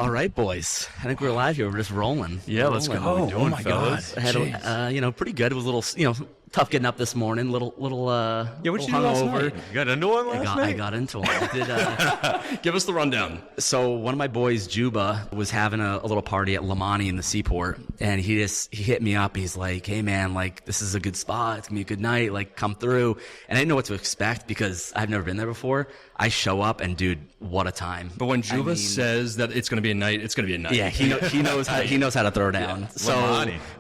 All right, boys. I think we're live here. We're just rolling. Yeah, let's go. How we doing, oh my fellas? God. I had, pretty good. It was a little, tough getting up this morning. Little what you do last hungover. night? You got into one last night? I got into one. I did. Give us the rundown. So one of my boys, Juba, was having a little party at Lamani in the Seaport, and he hit me up. He's like, "Hey man, like this is a good spot. It's gonna be a good night. Like come through." And I didn't know what to expect because I've never been there before. I show up and dude, what a time! But when Juba says that it's going to be a night, it's going to be a night. Yeah, he knows how to throw down. Yeah. So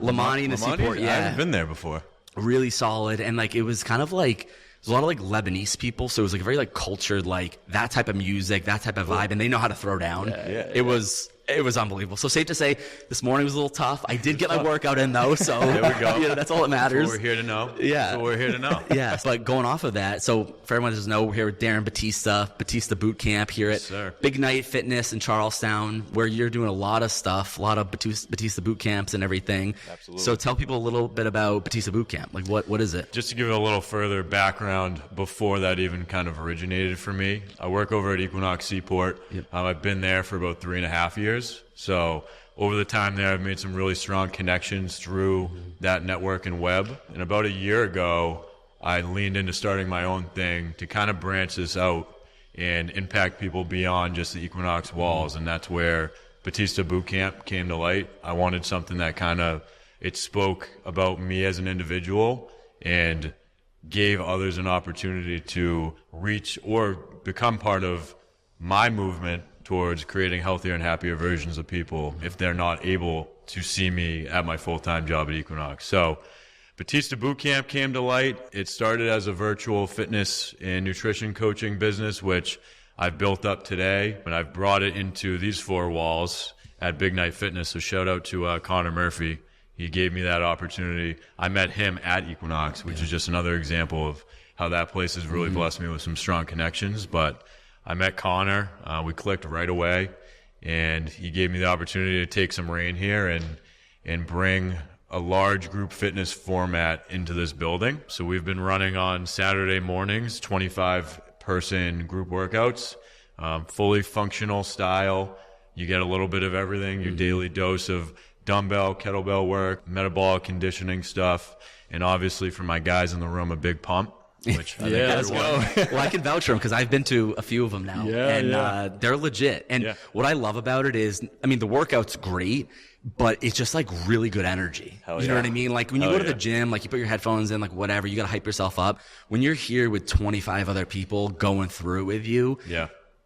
Lamani in the Seaport. Yeah, I haven't been there before. Really solid, and like it was kind of like there's a lot of like Lebanese people, so it was like very like cultured, like that type of music, that type of vibe, and they know how to throw down. It was unbelievable. So safe to say, this morning was a little tough. I did get my workout in though, so there we go. That's all that matters. That's what we're here to know. Yeah, that's what we're here to know. Yeah. So like going off of that, so for everyone that doesn't know, we're here with Darren Battista Bootcamp here at Big Night Fitness in Charlestown, where you're doing a lot of stuff, a lot of Battista Bootcamps and everything. Absolutely. So tell people a little bit about Battista Bootcamp. Like what is it? Just to give it a little further background before that even kind of originated for me, I work over at Equinox Seaport. Yep. I've been there for about 3.5 years. So over the time there, I've made some really strong connections through that network and web. And about a year ago, I leaned into starting my own thing to kind of branch this out and impact people beyond just the Equinox walls. And that's where Battista Bootcamp came to light. I wanted something that it spoke about me as an individual and gave others an opportunity to reach or become part of my movement towards creating healthier and happier versions of people if they're not able to see me at my full-time job at Equinox. So Battista Bootcamp came to light. It started as a virtual fitness and nutrition coaching business, which I've built up today, and I've brought it into these four walls at Big Night Fitness. So shout out to Connor Murphy. He gave me that opportunity. I met him at Equinox, which is just another example of how that place has really blessed me with some strong connections. But I met Connor, we clicked right away, and he gave me the opportunity to take some reign here and bring a large group fitness format into this building. So we've been running on Saturday mornings, 25-person group workouts, fully functional style. You get a little bit of everything, your daily dose of dumbbell, kettlebell work, metabolic conditioning stuff, and obviously for my guys in the room, a big pump. Which let's go. Well, I can vouch for them because I've been to a few of them now, they're legit. And what I love about it is, the workout's great, but it's just like really good energy. You know what I mean? Like when you go to the gym, like you put your headphones in, like whatever, you got to hype yourself up. When you're here with 25 other people going through with you,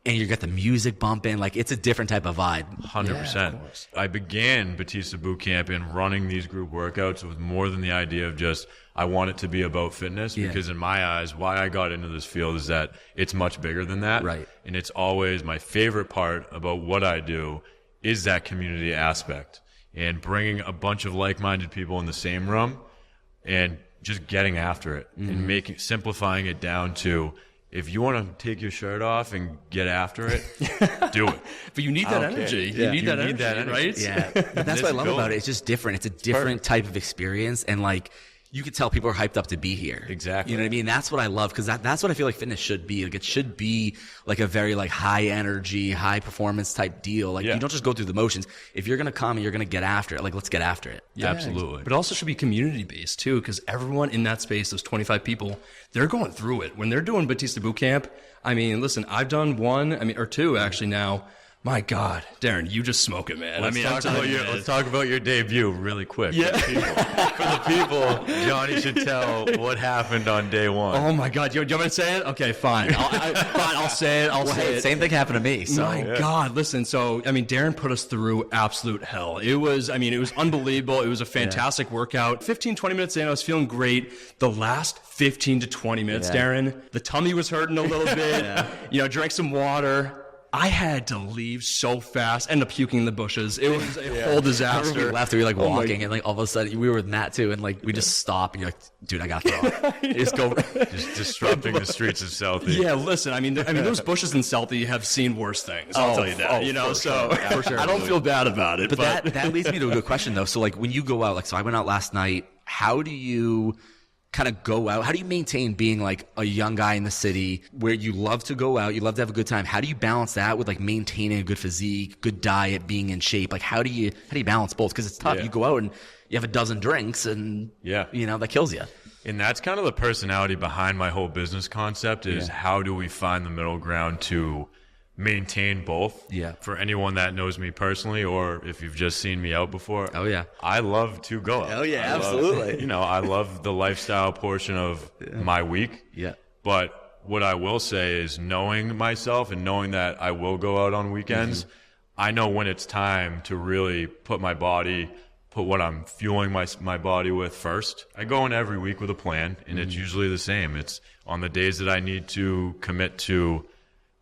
and you got the music bumping, like it's a different type of vibe. 100%. I began Battista Bootcamp in running these group workouts with more than the idea of just, I want it to be about fitness, because in my eyes, why I got into this field is that it's much bigger than that. Right. And it's always my favorite part about what I do is that community aspect and bringing a bunch of like-minded people in the same room and just getting after it and simplifying it down to, if you want to take your shirt off and get after it, do it. But you need that energy. You need that energy, right? Yeah. But that's what I love about it. It's just different. It's a different type of experience. And like, you could tell people are hyped up to be here. Exactly. You know what I mean? That's what I love, because that's what I feel like fitness should be. Like it should be like a very like high energy, high performance type deal. Like you don't just go through the motions. If you're going to come and you're going to get after it, like let's get after it. Yeah, absolutely. But it also should be community based too, because everyone in that space, those 25 people, they're going through it. When they're doing Battista Bootcamp, listen, I've done one, or two actually now. My God, Darren, you just smoke it, man. Let's talk about your debut really quick. Yeah. For the people, Johnny should tell what happened on day one. Oh my God, do you want me to say it? Okay, fine. I'll say it. I'll say it. Same thing happened to me. So. My God, listen. So, Darren put us through absolute hell. It was unbelievable. It was a fantastic workout. 15, 20 minutes in, I was feeling great. The last 15 to 20 minutes, Darren, the tummy was hurting a little bit. Drank some water. I had to leave so fast. Ended up puking in the bushes. It was a whole disaster. We left, we were like walking, and like all of a sudden we were in that too, and like we just stop, and you're like, dude, I gotta throw up. Just go, just disrupting the streets of Southie. Yeah, listen, those bushes in Southie have seen worse things. I'll tell you that. For sure. I don't feel bad about it. But that leads me to a good question though. So like when you go out, like so I went out last night. How do you kind of go out? How do you maintain being like a young guy in the city where you love to go out, you love to have a good time? How do you balance that with like maintaining a good physique, good diet, being in shape? Like how do you balance both? Because it's tough. You go out and you have a dozen drinks and you know, that kills you. And that's kind of the personality behind my whole business concept is how do we find the middle ground to maintain both. For anyone that knows me personally, or if you've just seen me out before. I love to go out. Absolutely. You know, I love the lifestyle portion of my week. But what I will say is knowing myself and knowing that I will go out on weekends, I know when it's time to really put what I'm fueling my body with first. I go in every week with a plan, and it's usually the same. It's on the days that I need to commit to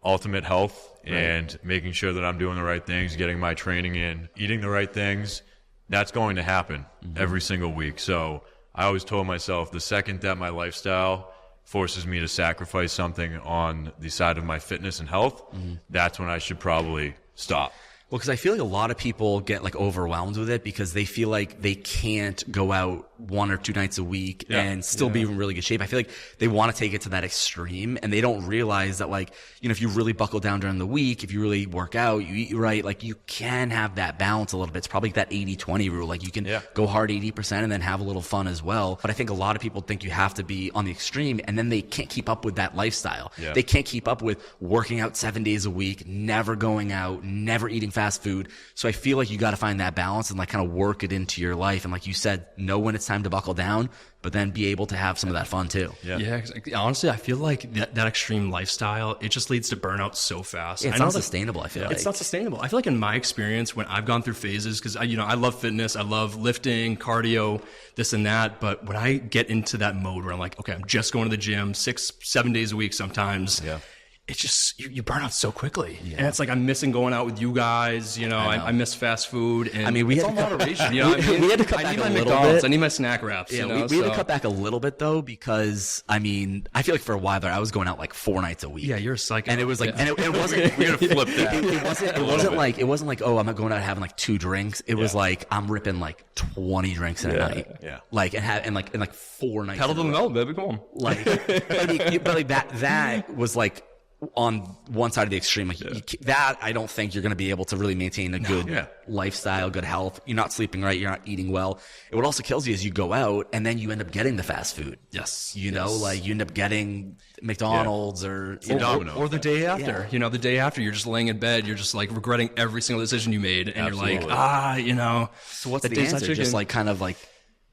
ultimate health and making sure that I'm doing the right things, getting my training in, eating the right things. That's going to happen every single week. So I always told myself the second that my lifestyle forces me to sacrifice something on the side of my fitness and health, that's when I should probably stop. Well, because I feel like a lot of people get like overwhelmed with it because they feel like they can't go out 1 or 2 nights a week and still be in really good shape. I feel like they want to take it to that extreme and they don't realize that, like, you know, if you really buckle down during the week, if you really work out, you eat right, like you can have that balance a little bit. It's probably that 80-20 rule. Like you can go hard 80% and then have a little fun as well. But I think a lot of people think you have to be on the extreme and then they can't keep up with that lifestyle. They can't keep up with working out 7 days a week, never going out, never eating fast food. So I feel like you got to find that balance and like kind of work it into your life. And like you said, know when it's time to buckle down, but then be able to have some of that fun too. Honestly, I feel like that extreme lifestyle, it just leads to burnout so fast. It's not sustainable. I feel like it's not sustainable. I feel like in my experience, when I've gone through phases, because I love fitness, I love lifting, cardio, this and that. But when I get into that mode where I'm like, okay, I'm just going to the gym 6-7 days a week sometimes. It's just, you burn out so quickly. And it's like, I'm missing going out with you guys, you know, I miss fast food. And I mean, we had to moderation. You know, we had to cut back a little bit. I need my snack wraps. We had to cut back a little bit though, because I mean, I feel like for a while there, I was going out like 4 nights a week. Yeah, you're a psycho. And it was like, and it wasn't, we're gonna flip that. It wasn't like, oh, I'm not going out having like 2 drinks. It was like, I'm ripping like 20 drinks in a night. Like, and like 4 nights. Pedal to the metal, baby, come on. Like, but like that was like, on one side of the extreme, like that, I don't think you're going to be able to really maintain a good lifestyle, good health. You're not sleeping right. You're not eating well. And what also kills you is you go out and then you end up getting the fast food. You know, like you end up getting McDonald's or Domino's. Or the day after. You know, the day after, you're just laying in bed. You're just like regretting every single decision you made. And you're like, you know. So what's the answer? Just like kind of like,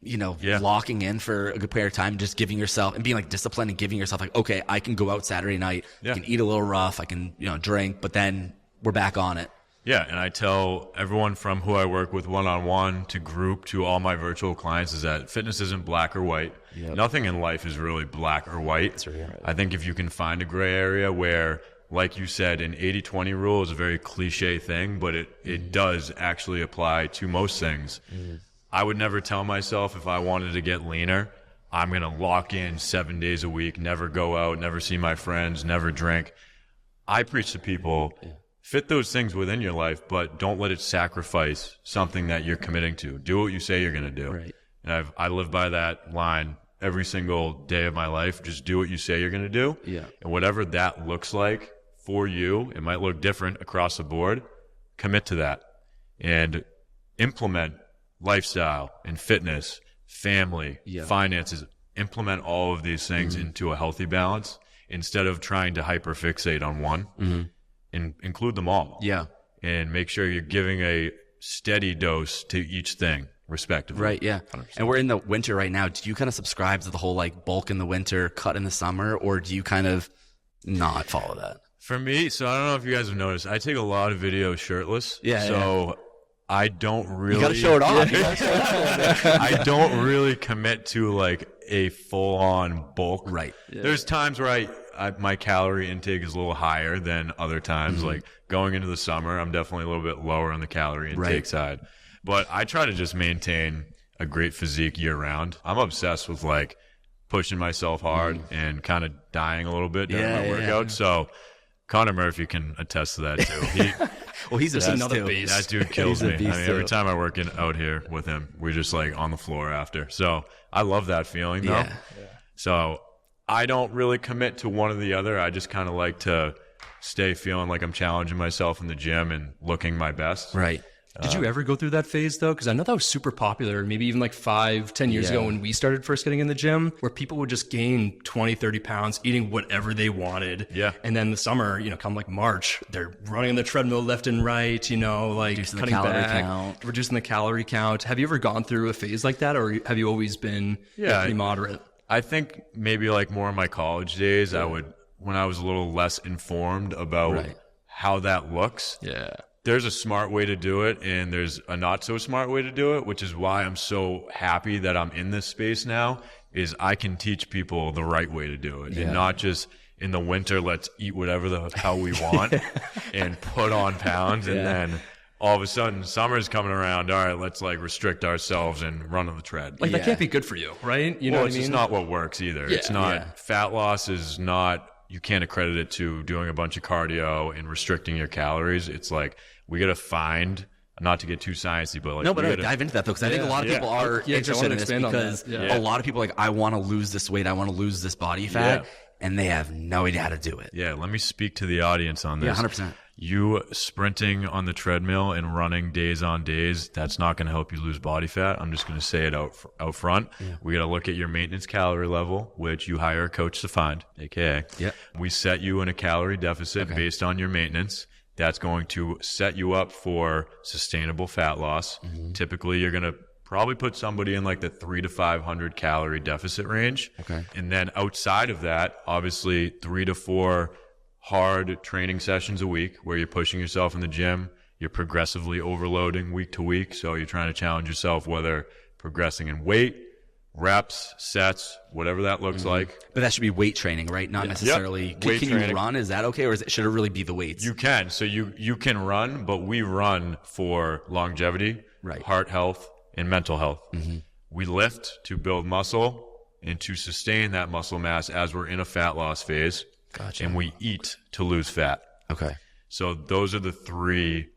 you know, locking in for a good period of time, just giving yourself and being like disciplined and giving yourself like, okay, I can go out Saturday night, I can eat a little rough, I can, you know, drink, but then we're back on it. And I tell everyone from who I work with one-on-one to group to all my virtual clients is that fitness isn't black or white. Nothing in life is really black or white. That's right. I think if you can find a gray area where, like you said, an 80-20 rule is a very cliche thing, but it does actually apply to most things. I would never tell myself if I wanted to get leaner, I'm going to lock in 7 days a week, never go out, never see my friends, never drink. I preach to people, fit those things within your life, but don't let it sacrifice something that you're committing to. Do what you say you're going to do. And I live by that line every single day of my life. Just do what you say you're going to do. And whatever that looks like for you, it might look different across the board. Commit to that and implement lifestyle and fitness, family, finances, implement all of these things into a healthy balance instead of trying to hyperfixate on one and include them all. And make sure you're giving a steady dose to each thing respectively. 100%. And we're in the winter right now. Do you kind of subscribe to the whole like bulk in the winter, cut in the summer, or do you kind of not follow that? For me, so I don't know if you guys have noticed, I take a lot of videos shirtless. I don't really. You gotta show it off. I don't really commit to like a full-on bulk. There's times where my calorie intake is a little higher than other times. Like going into the summer, I'm definitely a little bit lower on the calorie intake side. But I try to just maintain a great physique year-round. I'm obsessed with like pushing myself hard and kind of dying a little bit during my workout. So Connor Murphy can attest to that too. He's just another beast. That dude kills me. I mean, every time I work out here with him, we're just like on the floor after. So I love that feeling though. So I don't really commit to one or the other. I just kind of like to stay feeling like I'm challenging myself in the gym and looking my best. Right. Did you ever go through that phase though? Because I know that was super popular, maybe even like 5-10 years ago when we started first getting in the gym, where people would just gain 20-30 pounds eating whatever they wanted. Yeah. And then the summer, you know, come like March, they're running on the treadmill left and right, you know, like Reducing cutting the calorie back, count. reducing the calorie count. Have you ever gone through a phase like that, or have you always been pretty moderate? I think maybe like more in my college days, when I was a little less informed about how that looks. Yeah. There's a smart way to do it and there's a not so smart way to do it, which is why I'm so happy that I'm in this space now, is I can teach people the right way to do it and not just in the winter, let's eat whatever the hell we want and put on pounds. And then all of a sudden summer's coming around. All right, let's like restrict ourselves and run on the tread. Like that can't be good for you, right? You know what I it's mean? just not what works either. Yeah. It's not, fat loss is not, you can't accredit it to doing a bunch of cardio and restricting your calories. It's like, we got to find, not to get too sciencey, but like, no, but dive into that though, because I think a lot of people are interested in this because a lot of people are like, I want to lose this weight, I want to lose this body fat, and they have no idea how to do it. Yeah, let me speak to the audience on this. Yeah, 100%. You sprinting on the treadmill and running days on days, that's not going to help you lose body fat. I'm just going to say it out front. Yeah. We got to look at your maintenance calorie level, which you hire a coach to find, aka. Yep. We set you in a calorie deficit based on your maintenance. That's going to set you up for sustainable fat loss. Mm-hmm. Typically, you're going to probably put somebody in like the 300 to 500 calorie deficit range. Okay. And then outside of that, obviously 3 to 4 hard training sessions a week where you're pushing yourself in the gym. You're progressively overloading week to week. So you're trying to challenge yourself, whether progressing in weight, reps, sets, whatever that looks like. But that should be weight training, right? Not necessarily. Weight Can training. you run? Is that okay? Or should it really be the weights? You can. So you can run, but we run for longevity, heart health, and mental health. Mm-hmm. We lift to build muscle and to sustain that muscle mass as we're in a fat loss phase. Gotcha. And we eat to lose fat. Okay. So those are the three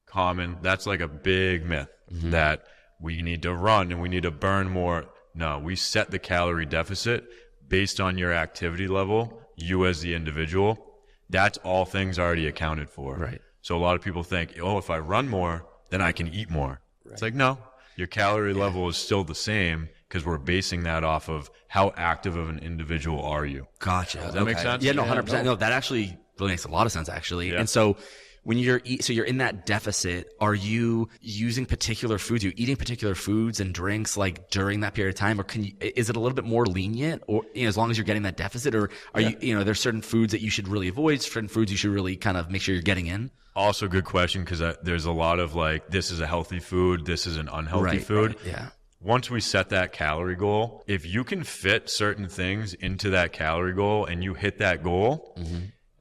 common, that's like a big myth that we need to run and we need to burn more. No, we set the calorie deficit based on your activity level, you as the individual. That's all things already accounted for. Right. So a lot of people think, oh, if I run more, then I can eat more. Right. It's like, no, your calorie level is still the same because we're basing that off of how active of an individual are you. Gotcha. Does that make sense? Yeah, no, 100%. No, that actually really makes a lot of sense, actually. Yeah. And so when you're in that deficit, are you using particular foods? Are you eating particular foods and drinks like during that period of time, or is it a little bit more lenient, or as long as you're getting that deficit, or are you there's certain foods that you should really avoid, certain foods you should really kind of make sure you're getting in? Also, good question, because there's a lot of like, this is a healthy food, this is an unhealthy food. Right, yeah. Once we set that calorie goal, if you can fit certain things into that calorie goal and you hit that goal,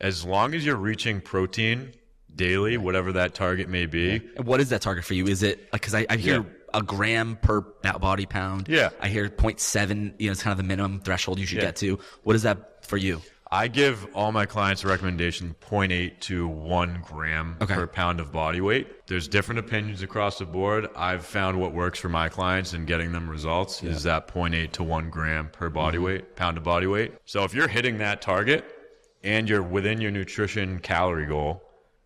as long as you're reaching protein daily, whatever that target may be. And what is that target for you? Is it like, because I hear a gram per body pound. Yeah. I hear 0.7, it's kind of the minimum threshold you should get to. What is that for you? I give all my clients a recommendation 0.8 to 1 gram per pound of body weight. There's different opinions across the board. I've found what works for my clients and getting them results is that 0.8 to 1 gram per body weight, pound of body weight. So if you're hitting that target and you're within your nutrition calorie goal,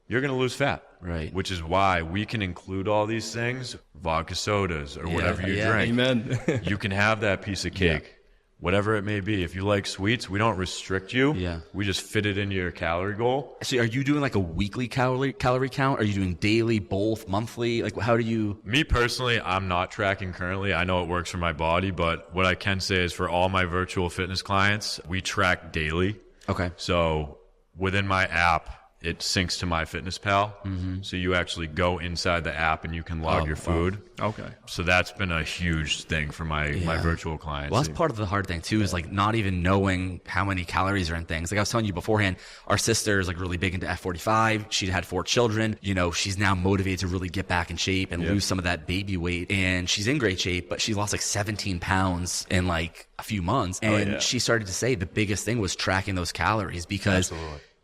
you're going to lose fat. Right. Which is why we can include all these things, vodka sodas or whatever you drink. Amen. You can have that piece of cake. Whatever it may be. If you like sweets, we don't restrict you. Yeah. We just fit it into your calorie goal. So are you doing like a weekly calorie count? Are you doing daily, both, monthly? Like how do you? Me personally, I'm not tracking currently. I know it works for my body, but what I can say is for all my virtual fitness clients, we track daily. Okay. So within my app, it syncs to MyFitnessPal. So you actually go inside the app and you can log your food. Okay. So that's been a huge thing for my virtual clients. Well, that's part of the hard thing too, is like not even knowing how many calories are in things. Like I was telling you beforehand, our sister is like really big into F45. She had 4 children. She's now motivated to really get back in shape and lose some of that baby weight. And she's in great shape, but she lost like 17 pounds in like a few months. And she started to say the biggest thing was tracking those calories because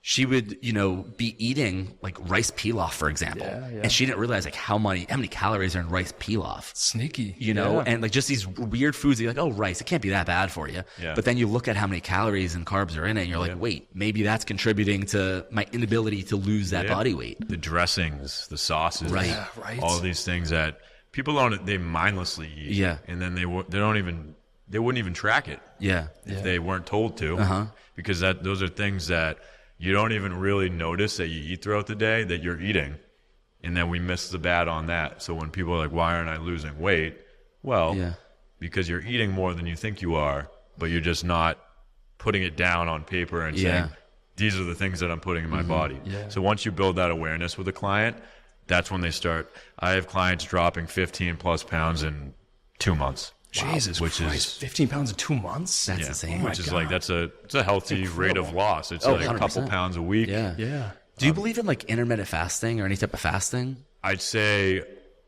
she would, be eating like rice pilaf, for example. And she didn't realize like how many calories are in rice pilaf. Sneaky. And like just these weird foods, you're like, oh, rice, it can't be that bad for you. Yeah. But then you look at how many calories and carbs are in it, and you're like, wait, maybe that's contributing to my inability to lose that body weight. The dressings, the sauces, Right. Yeah, right. all these things that people they mindlessly eat. Yeah. And then they wouldn't even track it. Yeah. If they weren't told to, because those are things that you don't even really notice that you eat throughout the day that you're eating, and then we miss the bat on that. So when people are like, why aren't I losing weight? Well, because you're eating more than you think you are, but you're just not putting it down on paper and saying, these are the things that I'm putting in my body. So once you build that awareness with a client, that's when they start. I have clients dropping 15 plus pounds in 2 months. Jesus Christ, 15 pounds in 2 months? That's insane. Which is like, it's a healthy rate of loss. It's like 100%. a couple pounds a week. Yeah. Do you believe in like intermittent fasting or any type of fasting? I'd say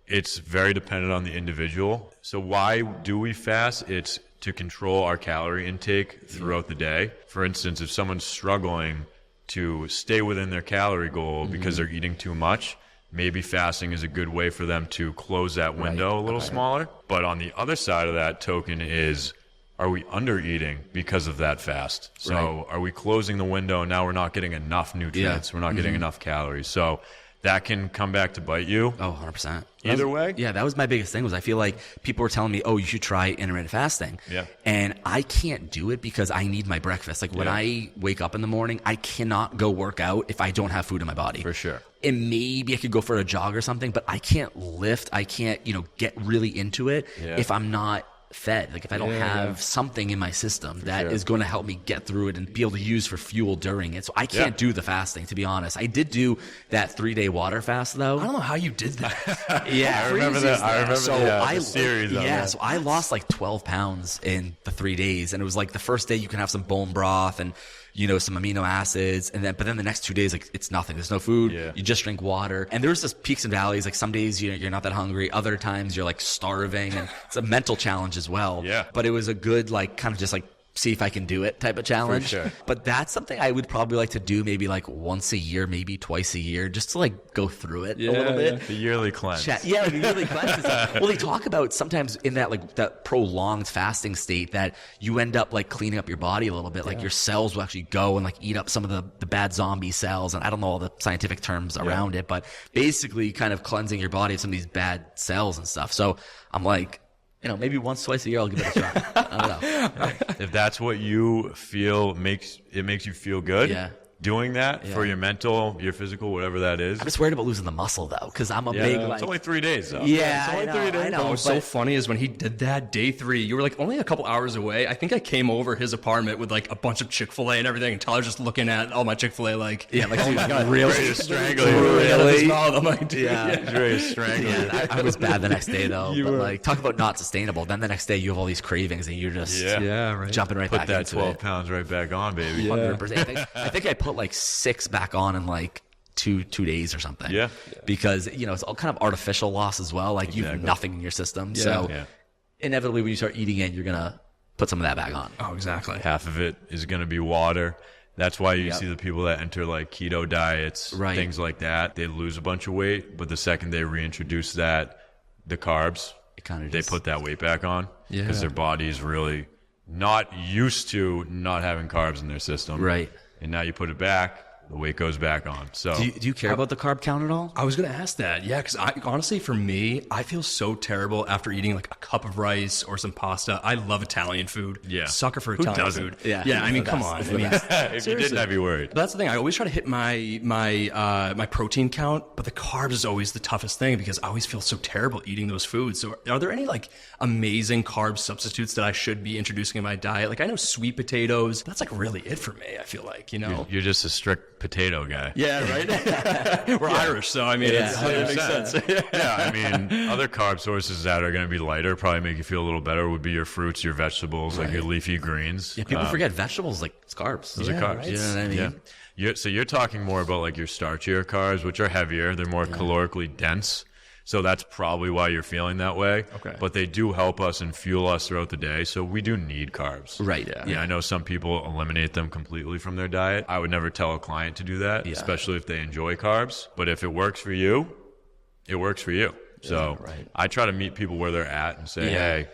it's very dependent on the individual. So why do we fast? It's to control our calorie intake throughout the day. For instance, if someone's struggling to stay within their calorie goal because they're eating too much, maybe fasting is a good way for them to close that window a little smaller. But on the other side of that token is, are we under eating because of that fast? So are we closing the window? Now we're not getting enough nutrients. We're not getting enough calories. So that can come back to bite you. Oh, 100%. Either way? Yeah, that was my biggest thing. Was I feel like people were telling me, oh, you should try intermittent fasting. Yeah. And I can't do it because I need my breakfast. Like when I wake up in the morning, I cannot go work out if I don't have food in my body. For sure. And maybe I could go for a jog or something, but I can't lift. I can't, get really into it if I'm not fed. Like if I don't have something in my system that is going to help me get through it and be able to use for fuel during it. So I can't do the fasting, to be honest. I did do that 3-day water fast though. I don't know how you did that. I remember that. I remember the series on that. So I lost like 12 pounds in the 3 days, and it was like the first day you can have some bone broth and some amino acids, but then the next 2 days, like it's nothing. There's no food. You just drink water. And there's just peaks and valleys. Like some days you're not that hungry. Other times you're like starving, and it's a mental challenge as well. Yeah. But it was a good, like, kind of just like see if I can do it type of challenge. For sure. But that's something I would probably like to do maybe like once a year, maybe twice a year, just to like go through it a little bit. The yearly cleanse. Like the yearly cleanse. Well, they talk about sometimes in that like that prolonged fasting state that you end up like cleaning up your body a little bit. Like your cells will actually go and like eat up some of the bad zombie cells. And I don't know all the scientific terms around it, but basically kind of cleansing your body of some of these bad cells and stuff. So I'm like, maybe once, twice a year I'll give it a shot. I don't know. If that's what you feel makes you feel good, doing that for your mental, your physical, whatever that is. I'm just worried about losing the muscle though, because I'm a big like. It's only 3 days though. Yeah, it's only 3 days. I know. What's so funny is when he did that day 3, you were like only a couple hours away. I think I came over his apartment with like a bunch of Chick-fil-A and everything, and Tyler's just looking at all my Chick-fil-A like, like oh my God, Ready to strangle you. Really? I'm like, dude, He's ready to strangle you. I was bad the next day though. But like, talk about not sustainable. Then the next day you have all these cravings and you're just jumping right back Put that into 12 it. pounds right back on, baby. 100%. I think I put like 6 back on in like two days or something. Yeah. Because it's all kind of artificial loss as well. Like you have nothing in your system. So inevitably when you start eating it, you're gonna put some of that back on. Oh, exactly. Half of it is going to be water. That's why you see the people that enter like keto diets, things like that. They lose a bunch of weight, but the second they reintroduce the carbs, they put that weight back on because their body is really not used to not having carbs in their system. Right. And now you put it back, the weight goes back on. So do you care about the carb count at all? I was going to ask that. Yeah, because honestly, for me, I feel so terrible after eating like a cup of rice or some pasta. I love Italian food. Yeah. Sucker for Italian food. Yeah. I mean, come on. if you didn't, I'd be worried. But that's the thing. I always try to hit my protein count, but the carbs is always the toughest thing because I always feel so terrible eating those foods. So are there any like amazing carb substitutes that I should be introducing in my diet? Like I know sweet potatoes. That's like really it for me, I feel like, You're just a strict potato guy. Yeah, right? We're Irish, so I mean, it makes sense. I mean, other carb sources that are going to be lighter, probably make you feel a little better, would be your fruits, your vegetables, like your leafy greens. Yeah, people forget vegetables, like it's carbs. Those are carbs. Right? You know what I mean? Yeah. So you're talking more about like your starchier carbs, which are heavier. They're more calorically dense. So that's probably why you're feeling that way. Okay. But they do help us and fuel us throughout the day. So we do need carbs. Right. Yeah. I know some people eliminate them completely from their diet. I would never tell a client to do that, especially if they enjoy carbs. But if it works for you, it works for you. So I try to meet people where they're at and say, hey,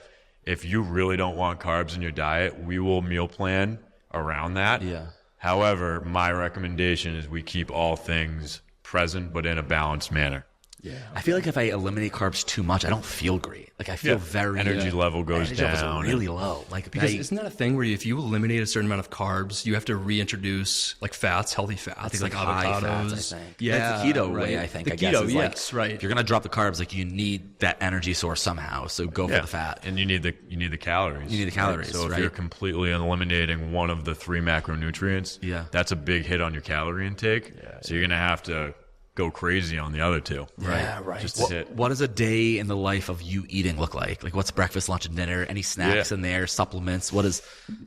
if you really don't want carbs in your diet, we will meal plan around that. Yeah. However, my recommendation is we keep all things present, but in a balanced manner. Yeah. I feel like if I eliminate carbs too much, I don't feel great. Like I feel very energy level goes down. Energy levels are really low. Like because isn't that a thing where if you eliminate a certain amount of carbs, you have to reintroduce like fats, healthy fats, like avocados. Fats, I think. Yeah, that's the keto way. I think. The I guess keto, is yes, right. If you're gonna drop the carbs, like you need that energy source somehow. So go for the fat. And you need the calories. You need the calories. So if you're completely eliminating one of the 3 macronutrients, that's a big hit on your calorie intake. So you're gonna have to go crazy on the other 2. Yeah, right. Just to hit. What does a day in the life of you eating look like? Like what's breakfast, lunch, and dinner? Any snacks in there? Supplements? What's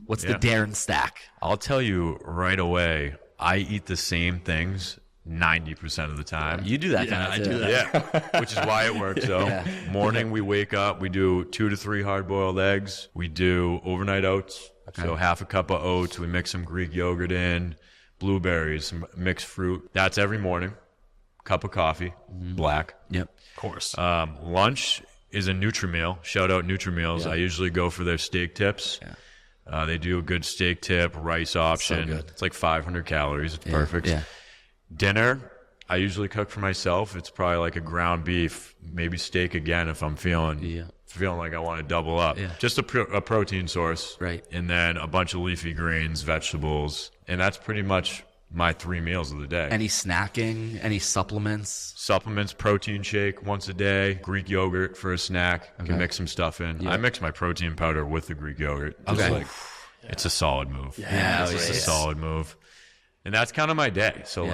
the Darren stack? I'll tell you right away, I eat the same things 90% of the time. You do that kind of I do that. Yeah, which is why it works. So morning we wake up, we do 2 to 3 hard-boiled eggs. We do overnight oats, so half a cup of oats. We mix some Greek yogurt in, blueberries, some mixed fruit. That's every morning. Cup of coffee, black. Yep. Of course. Lunch is a Nutri-Meal. Shout out Nutri-Meals. I usually go for their steak tips. Yeah. They do a good steak tip, rice option. So good. It's like 500 calories. It's perfect. Yeah. Dinner, I usually cook for myself. It's probably like a ground beef, maybe steak again if I'm feeling like I want to double up. Yeah. Just a protein source. Right. And then a bunch of leafy greens, vegetables. And that's pretty much my 3 meals of the day. Any snacking? Any supplements? Supplements, protein shake once a day, Greek yogurt for a snack. You can mix some stuff in. Yeah. I mix my protein powder with the Greek yogurt. It's a solid move. Yeah, it's a solid move. And that's kind of my day. So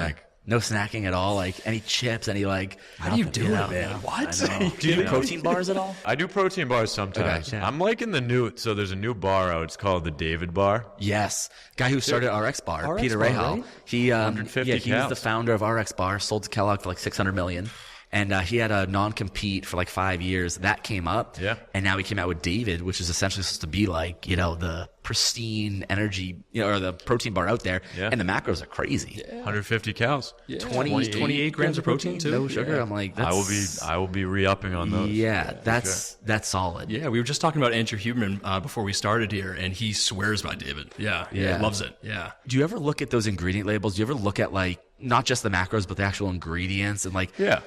no snacking at all? Like any chips, any like... How do you do it, man? What? Do you do protein bars at all? I do protein bars sometimes. Okay, I'm liking the new... So there's a new bar out. It's called the David Bar. Yes. Guy who started RX Bar, Peter Rahal. Right? He 150 he was the founder of RX Bar, sold to Kellogg for like $600 million. And he had a non-compete for like 5 years. That came up. Yeah. And now he came out with David, which is essentially supposed to be like, the pristine energy, or the protein bar out there. Yeah. And the macros are crazy. Yeah. 150 calories. Yeah. 28 grams of protein too. No sugar. Yeah. I'm like, I will be re-upping on those. Yeah, that's solid. Yeah, we were just talking about Andrew Huberman before we started here, and he swears by David. Yeah. Loves it. Yeah. Do you ever look at those ingredient labels? Do you ever look at like, not just the macros, but the actual ingredients and like... Yeah.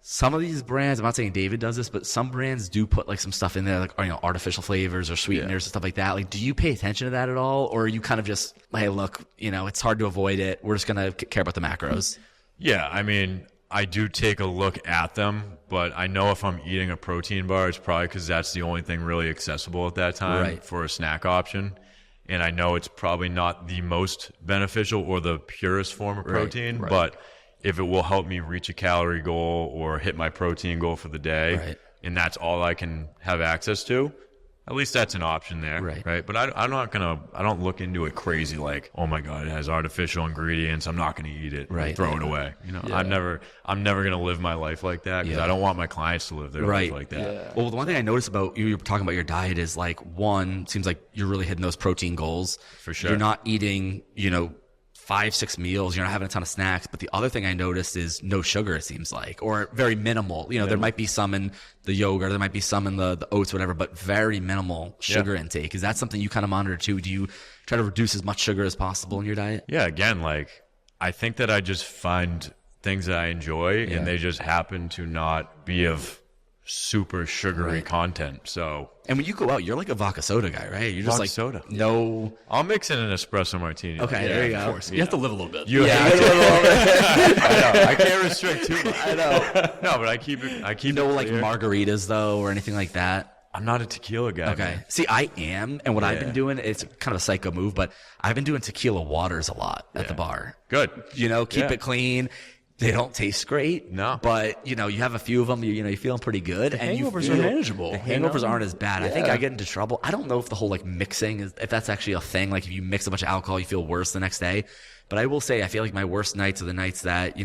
Some of these brands, I'm not saying David does this, but some brands do put like some stuff in there, like artificial flavors or sweeteners and stuff like that. Like, do you pay attention to that at all, or are you kind of just, hey, look, it's hard to avoid it. We're just gonna care about the macros. Yeah, I mean, I do take a look at them, but I know if I'm eating a protein bar, it's probably because that's the only thing really accessible at that time for a snack option. And I know it's probably not the most beneficial or the purest form of protein, but if it will help me reach a calorie goal or hit my protein goal for the day, and that's all I can have access to, at least that's an option there, right? But I don't look into it crazy like, oh my God, it has artificial ingredients, I'm not going to eat it, throw it away. I'm never going to live my life like that because I don't want my clients to live their life like that. Yeah. Well, the one thing I noticed about you were talking about your diet is like, one, seems like you're really hitting those protein goals. For sure. You're not eating, 5-6 meals, you're not having a ton of snacks. But the other thing I noticed is no sugar, it seems like, or very minimal. There might be some in the yogurt, there might be some in the oats, whatever, but very minimal sugar intake. Is that something you kind of monitor too? Do you try to reduce as much sugar as possible in your diet? Yeah, again, I think that I just find things that I enjoy and they just happen to not be of super sugary content. So, and when you go out, you're like a vodka soda guy, right? You're just vodka like soda. No, I'll mix in an espresso martini. Okay, there you go. Of course. You have to live a little bit. You have to live a little bit. I know. I can't restrict too much. I know. No, but I keep it. Like margaritas though, or anything like that. I'm not a tequila guy. Okay. Man. See, I am, and what I've been doing, it's kind of a psycho move, but I've been doing tequila waters a lot at the bar. Good. Keep it clean. They don't taste great. No. But, you have a few of them, you're feeling pretty good. The hangovers are manageable. The hangovers aren't as bad. I think I get into trouble. I don't know if the whole mixing if that's actually a thing. Like if you mix a bunch of alcohol, you feel worse the next day. But I will say, I feel like my worst nights are the nights that,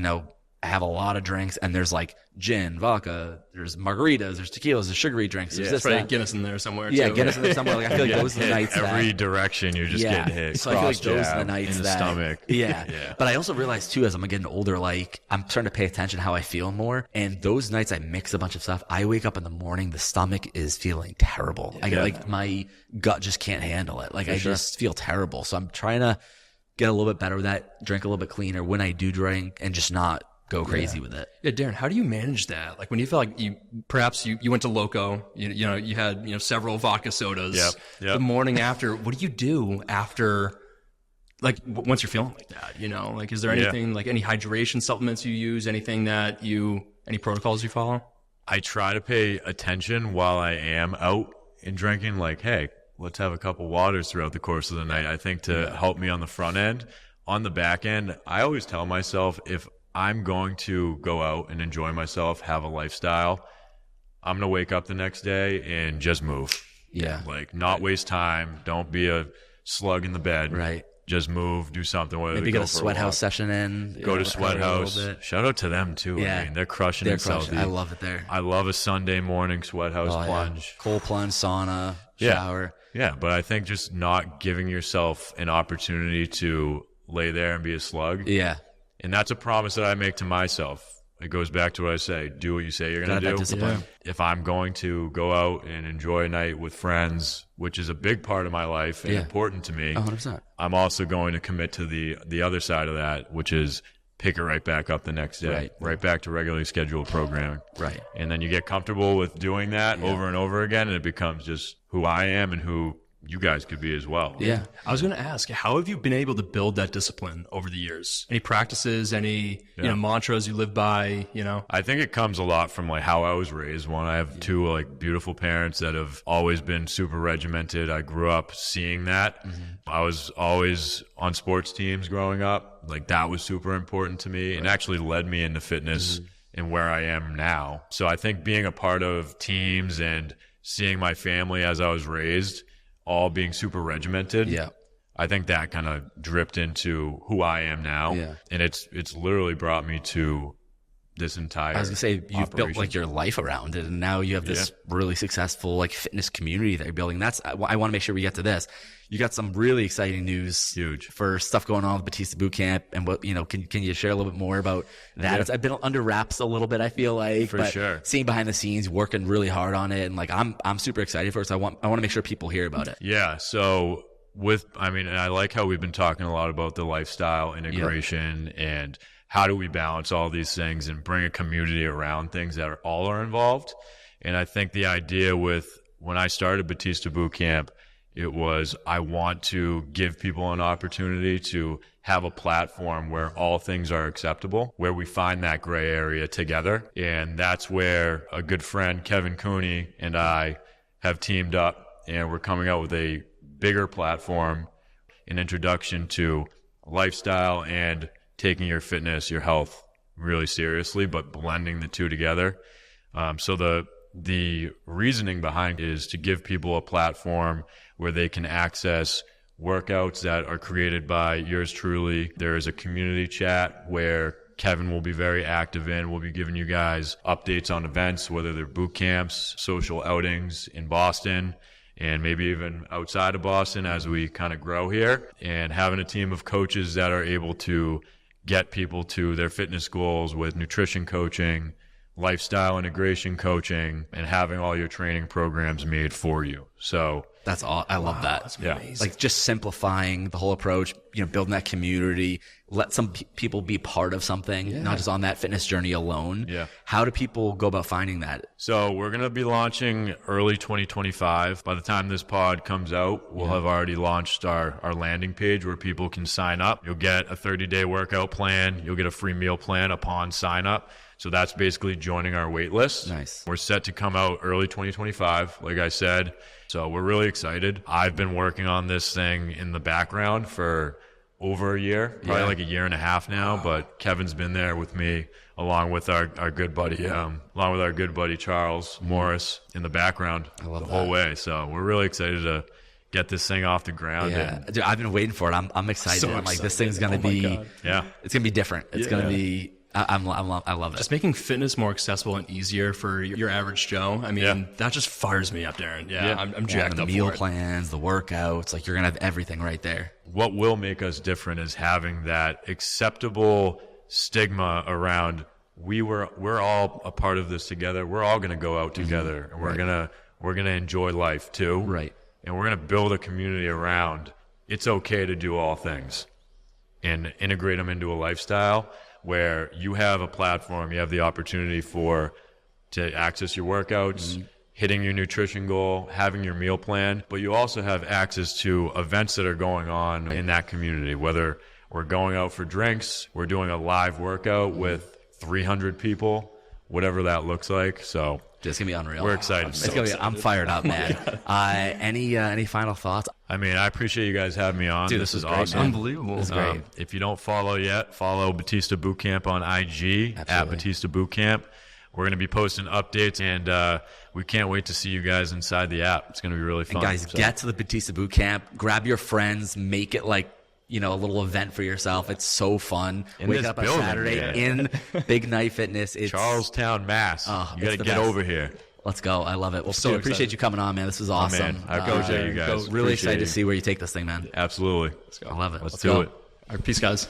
I have a lot of drinks, and there's like gin, vodka, there's margaritas, there's tequilas, there's sugary drinks. There's this, probably that. Guinness in there somewhere. Yeah, too. Guinness in there somewhere. Like, I feel like those are the nights every direction you're just getting hit. So I feel like those are the nights in the that, stomach. Yeah. But I also realized too, as I'm getting older, like I'm starting to pay attention to how I feel more. And those nights I mix a bunch of stuff. I wake up in the morning, the stomach is feeling terrible. I get like my gut just can't handle it. Like just feel terrible. So I'm trying to get a little bit better with that, drink a little bit cleaner when I do drink, and just not go crazy with it. Yeah, Darren, how do you manage that? Like when you feel like you went to Loco, you had several vodka sodas. Yep. The morning after, what do you do after? Like once you're feeling like that, like is there anything like any hydration supplements you use? Anything any protocols you follow? I try to pay attention while I am out and drinking. Like, hey, let's have a couple waters throughout the course of the night. I think to help me on the front end. On the back end, I always tell myself if I'm going to go out and enjoy myself, have a lifestyle, I'm going to wake up the next day and just move. Yeah. Like not waste time. Don't be a slug in the bed. Right. Just move, do something. Maybe get a sweat house session in. Go to sweat house. Shout out to them too. Yeah. I mean, they're crushing it. I love it there. I love a Sunday morning sweat house plunge. Yeah. Cold plunge, sauna, shower. Yeah, but I think just not giving yourself an opportunity to lay there and be a slug. Yeah. And that's a promise that I make to myself. It goes back to what I say. Do what you say you're going to do. Discipline. If I'm going to go out and enjoy a night with friends, which is a big part of my life and important to me, 100%. I'm also going to commit to the other side of that, which is pick it right back up the next day, right back to regularly scheduled programming. Right. And then you get comfortable with doing that over and over again, and it becomes just who I am and who you guys could be as well. Yeah. I was going to ask, how have you been able to build that discipline over the years? Any practices, any mantras you live by, I think it comes a lot from like how I was raised. One, I have two like beautiful parents that have always been super regimented. I grew up seeing that. I was always on sports teams growing up. Like that was super important to me and actually led me into fitness and where I am now. So I think being a part of teams and seeing my family as I was raised all being super regimented. Yeah. I think that kind of dripped into who I am now. Yeah. And it's literally brought me to this entire I was going to say, you've operation. built like your life around it, and now you have this really successful like fitness community that you're building. I want to make sure we get to this. You got some really exciting news. Huge. For stuff going on with Battista Bootcamp, and what, can you share a little bit more about that? I've been under wraps a little bit, I feel like. For sure. Seeing behind the scenes, working really hard on it, and like I'm super excited for it. So I want to make sure people hear about it. Yeah. So and I like how we've been talking a lot about the lifestyle integration and how do we balance all these things and bring a community around things that all are involved. And I think the idea with when I started Battista Bootcamp, it was I want to give people an opportunity to have a platform where all things are acceptable, where we find that gray area together. And that's where a good friend, Kevin Cooney, and I have teamed up, and we're coming out with a bigger platform, an introduction to lifestyle and taking your fitness, your health really seriously, but blending the two together. So the reasoning behind it is to give people a platform where they can access workouts that are created by yours truly. There is a community chat where Kevin will be very active in. We'll be giving you guys updates on events, whether they're boot camps, social outings in Boston, and maybe even outside of Boston as we kind of grow here, and having a team of coaches that are able to get people to their fitness goals with nutrition coaching, lifestyle integration coaching, and having all your training programs made for you. So that's all. I love that. That's amazing. Like just simplifying the whole approach, building that community, let some people be part of something, not just on that fitness journey alone. Yeah. How do people go about finding that? So we're going to be launching early 2025. By the time this pod comes out, we'll have already launched our landing page where people can sign up. You'll get a 30-day workout plan. You'll get a free meal plan upon sign up. So that's basically joining our wait list. Nice. We're set to come out early 2025, like I said. So we're really excited. I've been working on this thing in the background for over a year, probably like a year and a half now. But Kevin's been there with me, along with our good buddy Charles Morris in the background the whole way. So we're really excited to get this thing off the ground. Yeah, dude, I've been waiting for it. I'm excited. So I'm like, excited. this thing's gonna be, it's gonna be different. It's gonna be. I love it. Just making fitness more accessible and easier for your average Joe. I mean, that just fires me up, Darren. I'm jacked up. The meal plans, the workouts, like you're gonna have everything right there. What will make us different is having that acceptable stigma around we're all a part of this together. We're all gonna go out together, and we're gonna enjoy life too. Right. And we're gonna build a community around it's okay to do all things and integrate them into a lifestyle where you have a platform, you have the opportunity to access your workouts, hitting your nutrition goal, having your meal plan, but you also have access to events that are going on in that community, whether we're going out for drinks, we're doing a live workout with 300 people, whatever that looks like. So it's gonna be unreal. We're excited. I'm fired up, man. Any final thoughts? I mean, I appreciate you guys having me on. Dude, this is great, awesome. Man. Unbelievable. This is great. If you don't follow yet, follow Battista Bootcamp on IG at Battista Bootcamp. We're going to be posting updates, and we can't wait to see you guys inside the app. It's going to be really fun. And guys, get to the Battista Bootcamp. Grab your friends. Make it like, a little event for yourself. It's so fun. Wake up on Saturday in Big Night Fitness. It's Charlestown, Mass. You got to get over here. Let's go. I love it. Well, so appreciate you coming on, man. This was awesome. Man. I appreciate you guys. Really excited to see where you take this thing, man. Absolutely. I love it. Let's do it. All right, peace, guys.